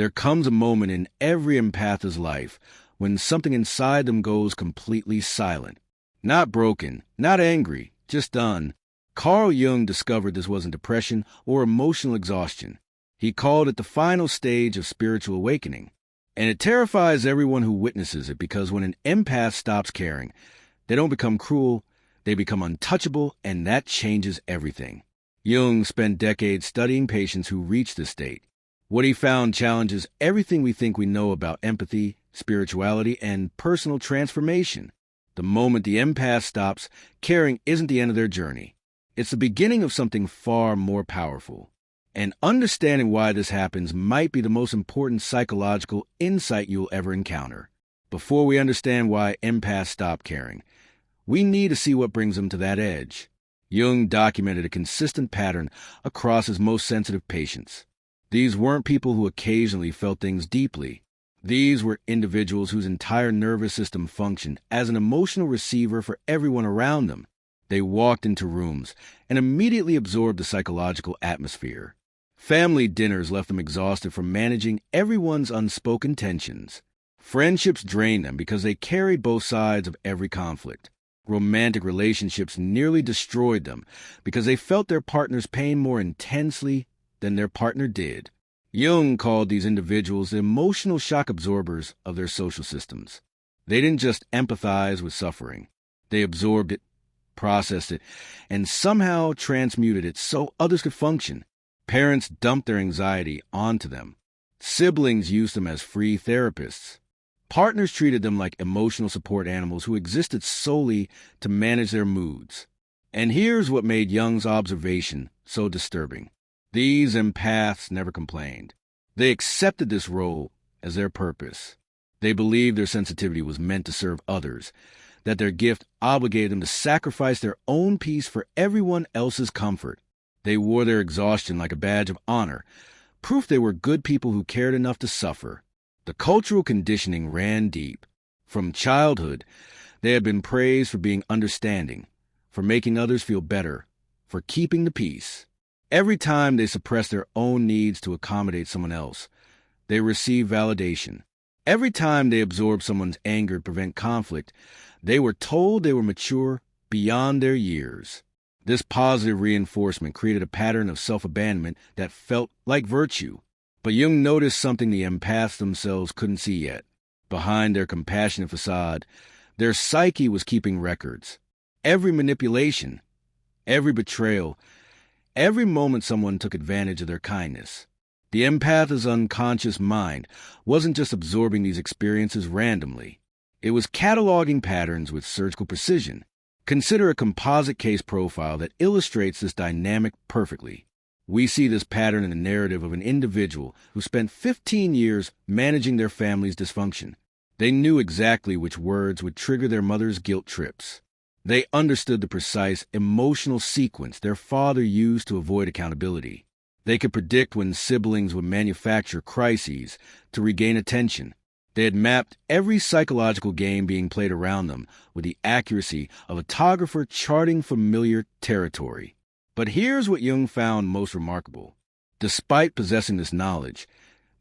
There comes a moment in every empath's life when something inside them goes completely silent. Not broken, not angry, just done. Carl Jung discovered this wasn't depression or emotional exhaustion. He called it the final stage of spiritual awakening. And it terrifies everyone who witnesses it because when an empath stops caring, they don't become cruel, they become untouchable, and that changes everything. Jung spent decades studying patients who reached this state. What he found challenges everything we think we know about empathy, spirituality, and personal transformation. The moment the empath stops, caring isn't the end of their journey. It's the beginning of something far more powerful. And understanding why this happens might be the most important psychological insight you'll ever encounter. Before we understand why empaths stop caring, we need to see what brings them to that edge. Jung documented a consistent pattern across his most sensitive patients. These weren't people who occasionally felt things deeply. These were individuals whose entire nervous system functioned as an emotional receiver for everyone around them. They walked into rooms and immediately absorbed the psychological atmosphere. Family dinners left them exhausted from managing everyone's unspoken tensions. Friendships drained them because they carried both sides of every conflict. Romantic relationships nearly destroyed them because they felt their partner's pain more intensely than their partner did. Jung called these individuals the emotional shock absorbers of their social systems. They didn't just empathize with suffering. They absorbed it, processed it, and somehow transmuted it so others could function. Parents dumped their anxiety onto them. Siblings used them as free therapists. Partners treated them like emotional support animals who existed solely to manage their moods. And here's what made Jung's observation so disturbing. These empaths never complained. They accepted this role as their purpose. They believed their sensitivity was meant to serve others, that their gift obligated them to sacrifice their own peace for everyone else's comfort. They wore their exhaustion like a badge of honor, proof they were good people who cared enough to suffer. The cultural conditioning ran deep. From childhood, they had been praised for being understanding, for making others feel better, for keeping the peace. Every time they suppressed their own needs to accommodate someone else, they received validation. Every time they absorbed someone's anger to prevent conflict, they were told they were mature beyond their years. This positive reinforcement created a pattern of self-abandonment that felt like virtue. But Jung noticed something the empaths themselves couldn't see yet. Behind their compassionate facade, their psyche was keeping records. Every manipulation, every betrayal, every moment someone took advantage of their kindness. The empath's unconscious mind wasn't just absorbing these experiences randomly. It was cataloging patterns with surgical precision. Consider a composite case profile that illustrates this dynamic perfectly. We see this pattern in the narrative of an individual who spent 15 years managing their family's dysfunction. They knew exactly which words would trigger their mother's guilt trips. They understood the precise emotional sequence their father used to avoid accountability. They could predict when siblings would manufacture crises to regain attention. They had mapped every psychological game being played around them with the accuracy of a photographer charting familiar territory. But here's what Jung found most remarkable. Despite possessing this knowledge,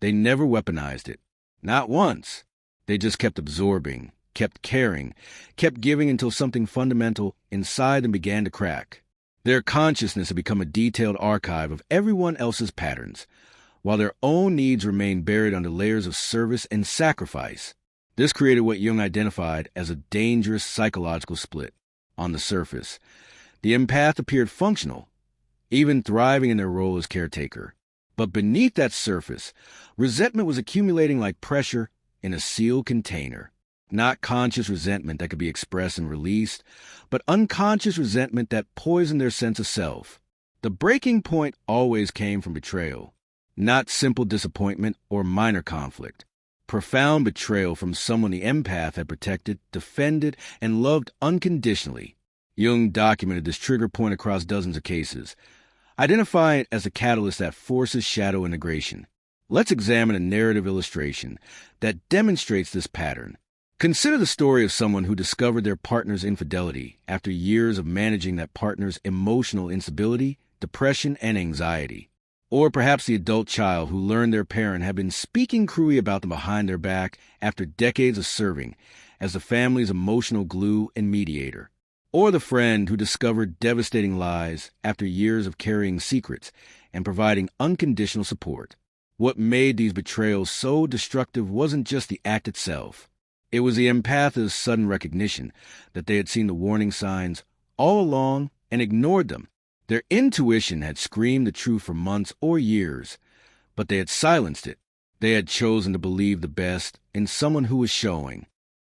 they never weaponized it. Not once. They just kept absorbing, kept caring, kept giving until something fundamental inside them began to crack. Their consciousness had become a detailed archive of everyone else's patterns, while their own needs remained buried under layers of service and sacrifice. This created what Jung identified as a dangerous psychological split. On the surface, the empath appeared functional, even thriving in their role as caretaker. But beneath that surface, resentment was accumulating like pressure in a sealed container. Not conscious resentment that could be expressed and released, but unconscious resentment that poisoned their sense of self. The breaking point always came from betrayal. Not simple disappointment or minor conflict. Profound betrayal from someone the empath had protected, defended, and loved unconditionally. Jung documented this trigger point across dozens of cases, identifying it as a catalyst that forces shadow integration. Let's examine a narrative illustration that demonstrates this pattern. Consider the story of someone who discovered their partner's infidelity after years of managing that partner's emotional instability, depression, and anxiety. Or perhaps the adult child who learned their parent had been speaking cruelly about them behind their back after decades of serving as the family's emotional glue and mediator. Or the friend who discovered devastating lies after years of carrying secrets and providing unconditional support. What made these betrayals so destructive wasn't just the act itself. It was the empath's sudden recognition that they had seen the warning signs all along and ignored them. Their intuition had screamed the truth for months or years, but they had silenced it. They had chosen to believe the best in someone who was showing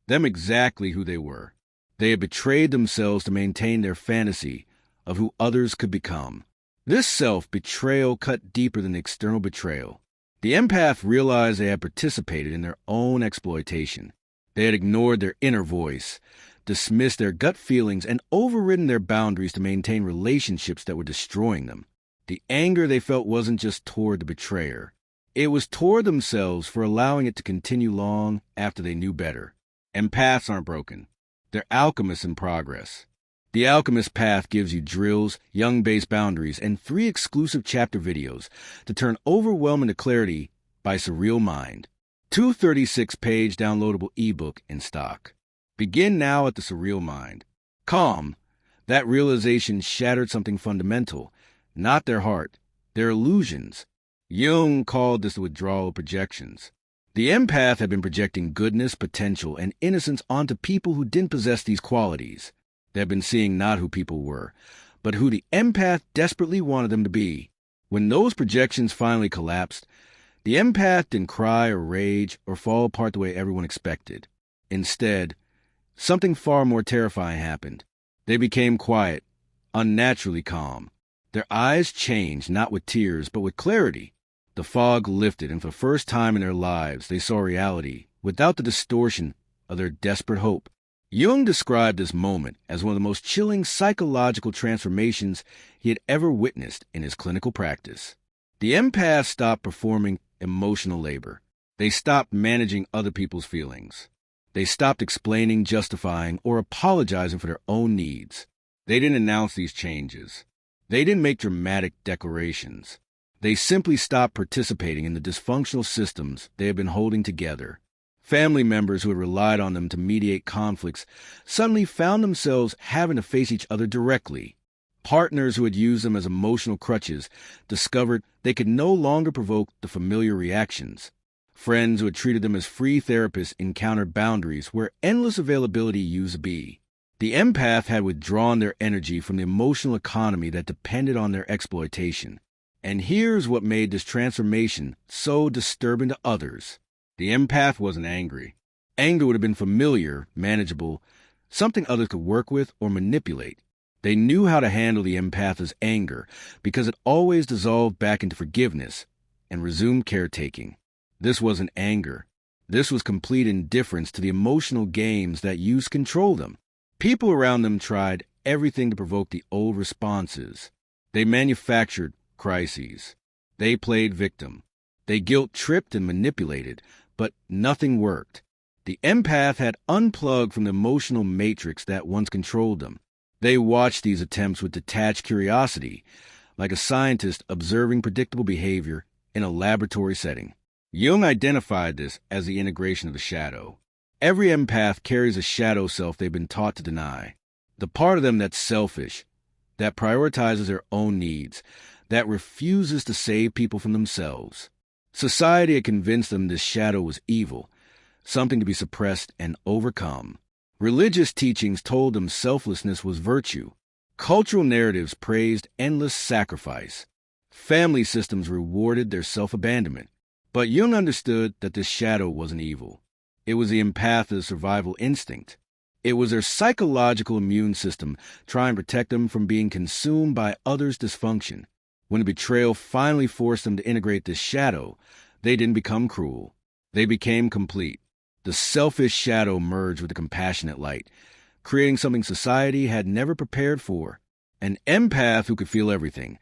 them exactly who they were. They had betrayed themselves to maintain their fantasy of who others could become. This self-betrayal cut deeper than external betrayal. The empath realized they had participated in their own exploitation. They had ignored their inner voice, dismissed their gut feelings, and overridden their boundaries to maintain relationships that were destroying them. The anger they felt wasn't just toward the betrayer. It was toward themselves for allowing it to continue long after they knew better. Empaths aren't broken. They're alchemists in progress. The Alchemist Path gives you drills, young-based boundaries, and 3 exclusive chapter videos to turn overwhelm into clarity by Surreal Mind. 236-page downloadable ebook in stock. Begin now at the Surreal Mind. Calm. That realization shattered something fundamental, not their heart, their illusions. Jung called this the withdrawal of projections. The empath had been projecting goodness, potential, and innocence onto people who didn't possess these qualities. They had been seeing not who people were, but who the empath desperately wanted them to be. When those projections finally collapsed, the empath didn't cry or rage or fall apart the way everyone expected. Instead, something far more terrifying happened. They became quiet, unnaturally calm. Their eyes changed, not with tears, but with clarity. The fog lifted, and for the first time in their lives, they saw reality without the distortion of their desperate hope. Jung described this moment as one of the most chilling psychological transformations he had ever witnessed in his clinical practice. The empath stopped performing emotional labor. They stopped managing other people's feelings. They stopped explaining, justifying, or apologizing for their own needs. They didn't announce these changes. They didn't make dramatic declarations. They simply stopped participating in the dysfunctional systems they had been holding together. Family members who had relied on them to mediate conflicts suddenly found themselves having to face each other directly. Partners who had used them as emotional crutches discovered they could no longer provoke the familiar reactions. Friends who had treated them as free therapists encountered boundaries where endless availability used to be. The empath had withdrawn their energy from the emotional economy that depended on their exploitation. And here's what made this transformation so disturbing to others. The empath wasn't angry. Anger would have been familiar, manageable, something others could work with or manipulate. They knew how to handle the empath's anger because it always dissolved back into forgiveness and resumed caretaking. This wasn't anger. This was complete indifference to the emotional games that used to control them. People around them tried everything to provoke the old responses. They manufactured crises. They played victim. They guilt-tripped and manipulated, but nothing worked. The empath had unplugged from the emotional matrix that once controlled them. They watched these attempts with detached curiosity, like a scientist observing predictable behavior in a laboratory setting. Jung identified this as the integration of the shadow. Every empath carries a shadow self they've been taught to deny. The part of them that's selfish, that prioritizes their own needs, that refuses to save people from themselves. Society had convinced them this shadow was evil, something to be suppressed and overcome. Religious teachings told them selflessness was virtue. Cultural narratives praised endless sacrifice. Family systems rewarded their self-abandonment. But Jung understood that this shadow wasn't evil. It was the empath's survival instinct. It was their psychological immune system trying to protect them from being consumed by others' dysfunction. When the betrayal finally forced them to integrate this shadow, they didn't become cruel. They became complete. The selfish shadow merged with the compassionate light, creating something society had never prepared for. An empath who could feel everything,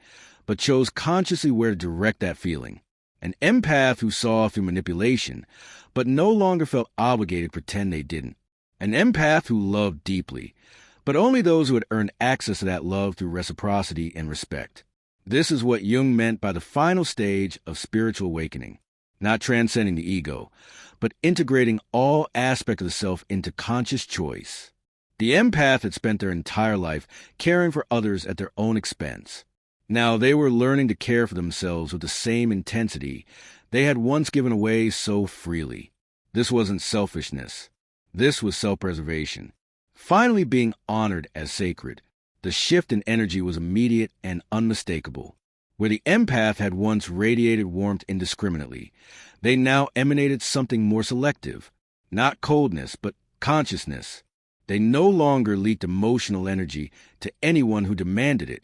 but chose consciously where to direct that feeling. An empath who saw through manipulation, but no longer felt obligated to pretend they didn't. An empath who loved deeply, but only those who had earned access to that love through reciprocity and respect. This is what Jung meant by the final stage of spiritual awakening, not transcending the ego, but integrating all aspects of the self into conscious choice. The empath had spent their entire life caring for others at their own expense. Now they were learning to care for themselves with the same intensity they had once given away so freely. This wasn't selfishness. This was self-preservation. Finally being honored as sacred. The shift in energy was immediate and unmistakable. Where the empath had once radiated warmth indiscriminately, they now emanated something more selective. Not coldness, but consciousness. They no longer leaked emotional energy to anyone who demanded it.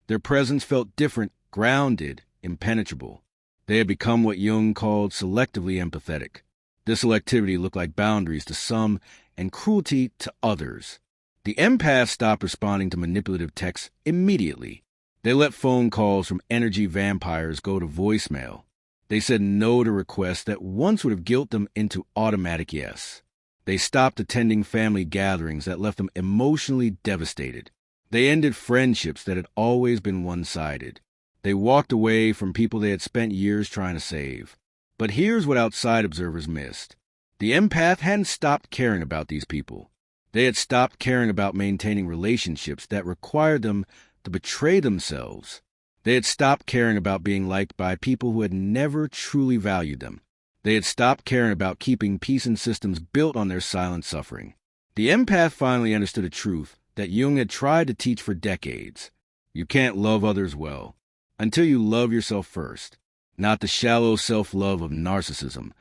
Their presence felt different, grounded, impenetrable. They had become what Jung called selectively empathetic. This selectivity looked like boundaries to some and cruelty to others. The empath stopped responding to manipulative texts immediately. They let phone calls from energy vampires go to voicemail. They said no to requests that once would have guilt them into automatic yes. They stopped attending family gatherings that left them emotionally devastated. They ended friendships that had always been one-sided. They walked away from people they had spent years trying to save. But here's what outside observers missed. The empath hadn't stopped caring about these people. They had stopped caring about maintaining relationships that required them to betray themselves. They had stopped caring about being liked by people who had never truly valued them. They had stopped caring about keeping peace in systems built on their silent suffering. The empath finally understood a truth that Jung had tried to teach for decades. You can't love others well until you love yourself first. Not the shallow self-love of narcissism,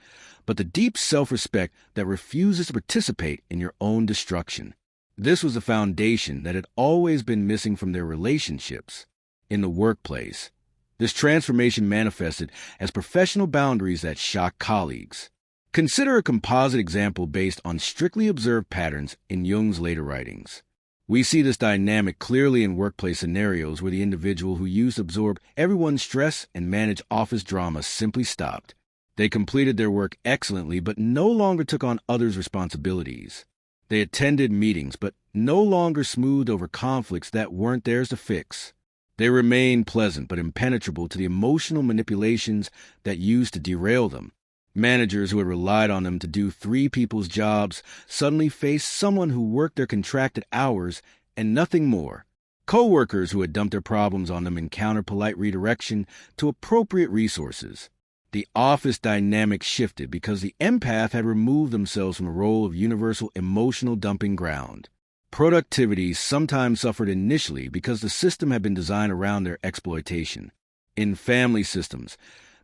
but the deep self-respect that refuses to participate in your own destruction. This was a foundation that had always been missing from their relationships. In the workplace, this transformation manifested as professional boundaries that shocked colleagues. Consider a composite example based on strictly observed patterns in Jung's later writings. We see this dynamic clearly in workplace scenarios where the individual who used to absorb everyone's stress and manage office drama simply stopped. They completed their work excellently but no longer took on others' responsibilities. They attended meetings but no longer smoothed over conflicts that weren't theirs to fix. They remained pleasant but impenetrable to the emotional manipulations that used to derail them. Managers who had relied on them to do three people's jobs suddenly faced someone who worked their contracted hours and nothing more. Co-workers who had dumped their problems on them encountered polite redirection to appropriate resources. The office dynamic shifted because the empath had removed themselves from the role of universal emotional dumping ground. Productivity sometimes suffered initially because the system had been designed around their exploitation. In family systems,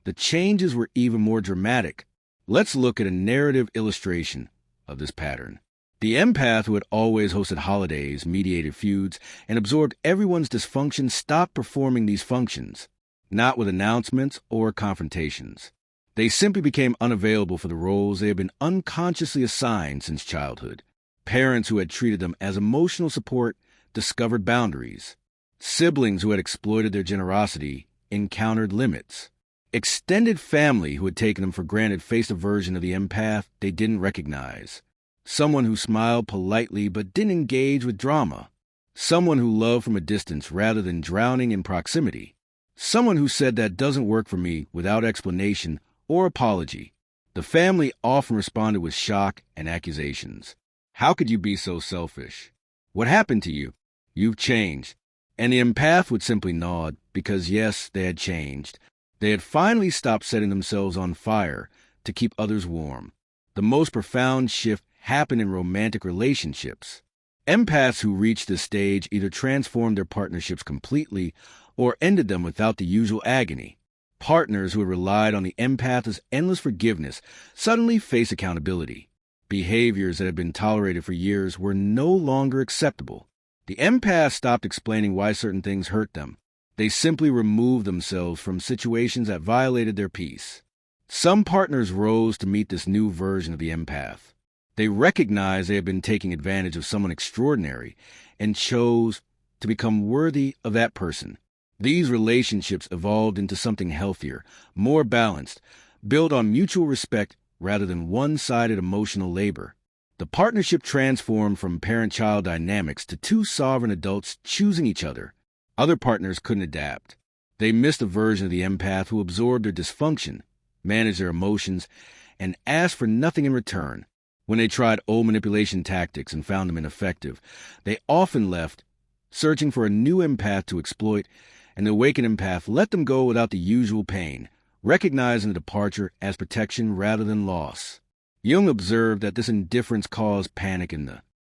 the changes were even more dramatic. Let's look at a narrative illustration of this pattern. The empath who had always hosted holidays, mediated feuds, and absorbed everyone's dysfunction stopped performing these functions, not with announcements or confrontations. They simply became unavailable for the roles they had been unconsciously assigned since childhood. Parents who had treated them as emotional support discovered boundaries. Siblings who had exploited their generosity encountered limits. Extended family who had taken them for granted faced a version of the empath they didn't recognize. Someone who smiled politely but didn't engage with drama. Someone who loved from a distance rather than drowning in proximity. Someone who said that doesn't work for me without explanation or apology. The family often responded with shock and accusations. How could you be so selfish? What happened to you? You've changed. And the empath would simply nod because yes, they had changed. They had finally stopped setting themselves on fire to keep others warm. The most profound shift happened in romantic relationships. Empaths who reached this stage either transformed their partnerships completely or ended them without the usual agony. Partners who had relied on the empath's endless forgiveness suddenly face accountability. Behaviors that had been tolerated for years were no longer acceptable. The empath stopped explaining why certain things hurt them. They simply removed themselves from situations that violated their peace. Some partners rose to meet this new version of the empath. They recognized they had been taking advantage of someone extraordinary and chose to become worthy of that person. These relationships evolved into something healthier, more balanced, built on mutual respect rather than one-sided emotional labor. The partnership transformed from parent-child dynamics to two sovereign adults choosing each other. Other partners couldn't adapt. They missed a version of the empath who absorbed their dysfunction, managed their emotions, and asked for nothing in return. When they tried old manipulation tactics and found them ineffective, they often left, searching for a new empath to exploit, and the awakened empath let them go without the usual pain, recognizing the departure as protection rather than loss. Jung observed that this indifference caused panic in the